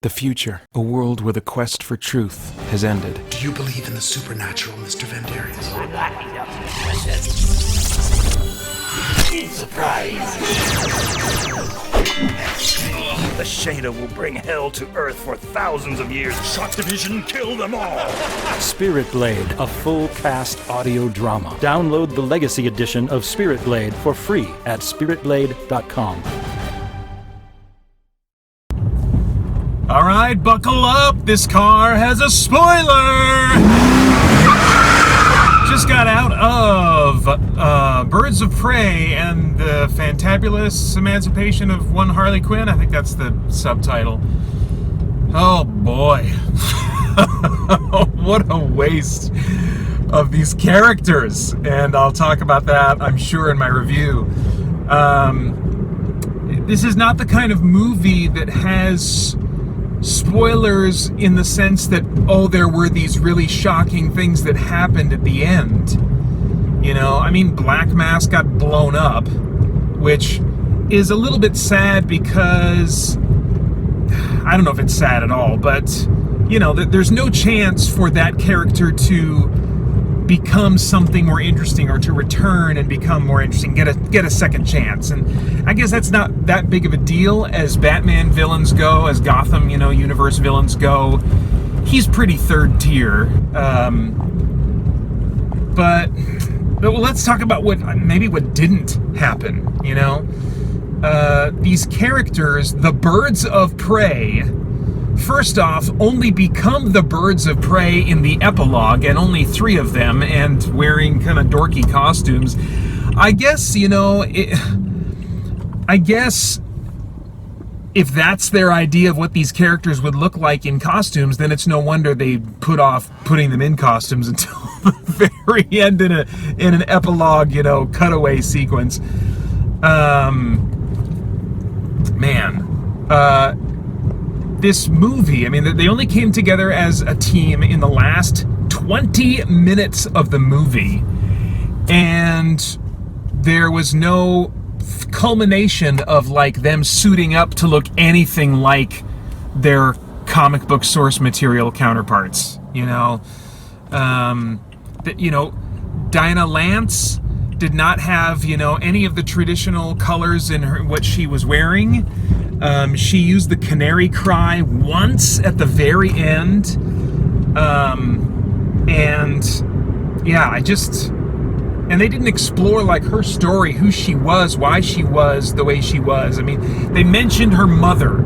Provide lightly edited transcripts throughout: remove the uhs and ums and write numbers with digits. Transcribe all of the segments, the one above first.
The future, a world where the quest for truth has ended. Do you believe in the supernatural, Mr. Vandarius? Surprise! The Shader will bring hell to Earth for thousands of years. Shock Division, kill them all! Spirit Blade, a full cast audio drama. Download the Legacy Edition of Spirit Blade for free at spiritblade.com. All right, buckle up. This car has a spoiler. Just got out of Birds of Prey and the Fantabulous Emancipation of One Harley Quinn. I think that's the subtitle. Oh boy. What a waste of these characters. And I'll talk about that, I'm sure, in my review. This is not the kind of movie that has spoilers in the sense that, oh, there were these really shocking things that happened at the end. You know, I mean, Black Mass got blown up, which is a little bit sad because, I don't know if it's sad at all, but, you know, there's no chance for that character to become something more interesting or to return and become more interesting, get a second chance. And I guess that's not that big of a deal as Batman villains go, as Gotham, you know, universe villains go. He's pretty third tier. But let's talk about what didn't happen, you know? These characters, the Birds of Prey, first off, only become the Birds of Prey in the epilogue, and only 3 of them, and wearing kind of dorky costumes. I guess, you know, I guess if that's their idea of what these characters would look like in costumes, then it's no wonder they put off putting them in costumes until the very end in an epilogue, you know, cutaway sequence. This movie, I mean, they only came together as a team in the last 20 minutes of the movie, and there was no culmination of, like, them suiting up to look anything like their comic book source material counterparts, you know? Dinah Lance did not have, you know, any of the traditional colors in what she was wearing. She used the canary cry once at the very end. And they didn't explore, like, her story, who she was, why she was the way she was. I mean, they mentioned her mother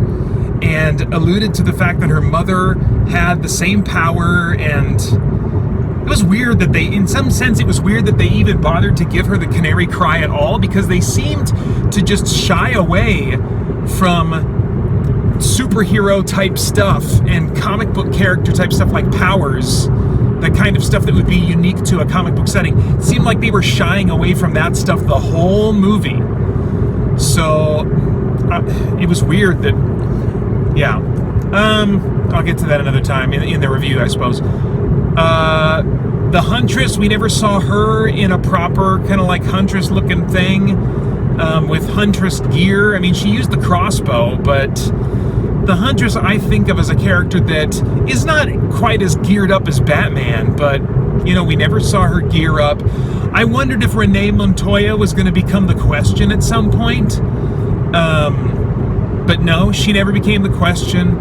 and alluded to the fact that her mother had the same power, and it was weird that in some sense, it was weird that they even bothered to give her the canary cry at all, because they seemed to just shy away from superhero type stuff and comic book character type stuff like powers, the kind of stuff that would be unique to a comic book setting. It seemed like they were shying away from that stuff the whole movie. So it was weird that, yeah. I'll get to that another time in the review, I suppose. The Huntress, we never saw her in a proper kind of like Huntress looking thing, with Huntress gear. I mean, she used the crossbow, but the Huntress I think of as a character that is not quite as geared up as Batman, but, you know, we never saw her gear up. I wondered if Renee Montoya was going to become the Question at some point, but no, she never became the Question.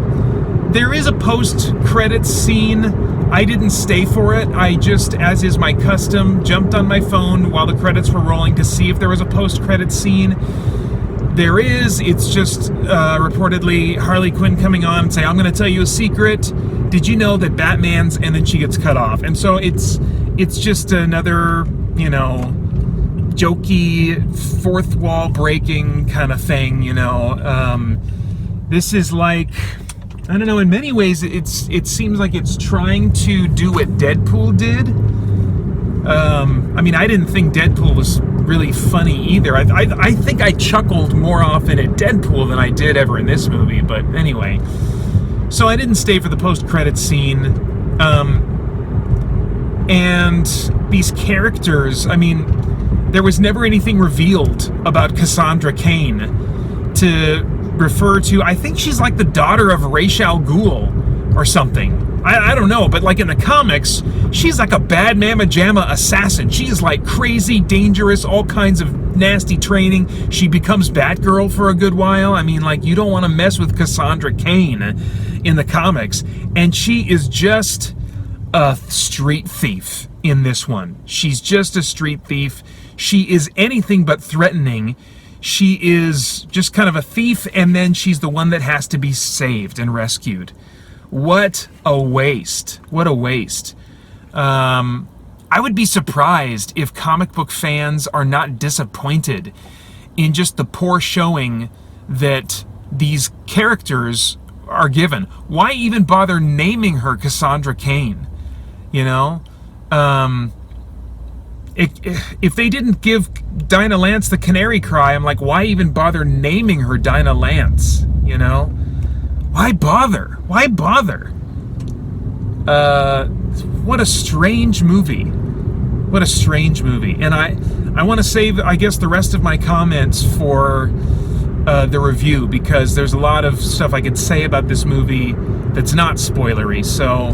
There is a post-credits scene. I didn't stay for it. I just, as is my custom, jumped on my phone while the credits were rolling to see if there was a post-credits scene. There is. It's just reportedly Harley Quinn coming on and saying, I'm going to tell you a secret. Did you know that Batman's, and then she gets cut off. And so it's just another, you know, jokey, fourth wall breaking kind of thing, you know. This is like, I don't know, in many ways it seems like it's trying to do what Deadpool did. I mean, I didn't think Deadpool was really funny either. I think I chuckled more often at Deadpool than I did ever in this movie, but anyway. So I didn't stay for the post-credits scene. And these characters, I mean, there was never anything revealed about Cassandra Cain to refer to, I think she's like the daughter of Ra's al Ghul or something. I don't know, but like in the comics, she's like a bad mamma jamma assassin. She is like crazy, dangerous, all kinds of nasty training. She becomes Batgirl for a good while. I mean, like, you don't want to mess with Cassandra Cain in the comics. And she is just a street thief in this one. She's just a street thief. She is anything but threatening. She is just kind of a thief, and then she's the one that has to be saved and rescued. What a waste. What a waste. I would be surprised if comic book fans are not disappointed in just the poor showing that these characters are given. Why even bother naming her Cassandra Cain? You know? If they didn't give Dinah Lance the canary cry, I'm like, why even bother naming her Dinah Lance? You know? Why bother? Why bother? What a strange movie. What a strange movie. And I want to save, I guess, the rest of my comments for the review, because there's a lot of stuff I could say about this movie that's not spoilery. So,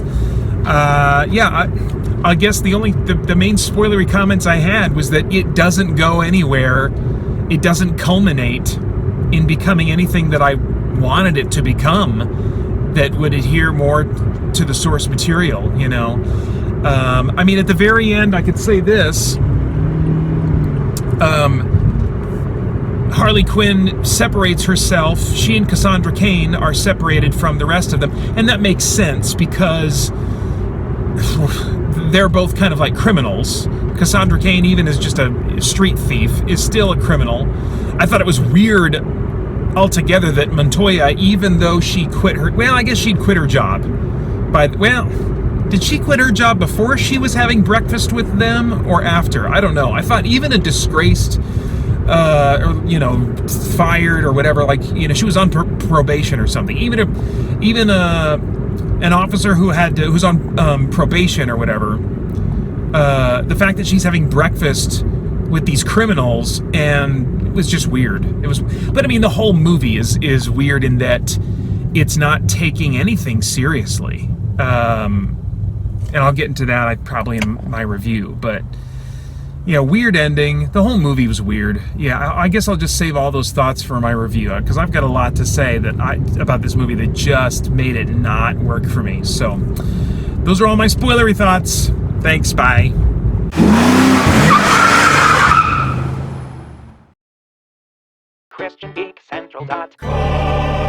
yeah, I guess the main spoilery comments I had was that it doesn't go anywhere. It doesn't culminate in becoming anything that I wanted it to become, that would adhere more to the source material, you know. I mean, at the very end, I could say this. Harley Quinn separates herself. She and Cassandra Cain are separated from the rest of them. And that makes sense, because they're both kind of like criminals. Cassandra Cain, even as just a street thief, is still a criminal. I thought it was weird altogether that Montoya, even though she quit her, well, I guess she'd quit her job. Did she quit her job before she was having breakfast with them, or after? I don't know. I thought even a disgraced, or, you know, fired or whatever, like, you know, she was on probation or something. Even an officer who's on probation or whatever, the fact that she's having breakfast with these criminals, and it was just weird. But I mean, the whole movie is weird in that it's not taking anything seriously. And I'll get into that probably in my review. But yeah, weird ending. The whole movie was weird. Yeah, I guess I'll just save all those thoughts for my review, because I've got a lot to say about this movie that just made it not work for me. So those are all my spoilery thoughts. Thanks, bye. christiangeekcentral.com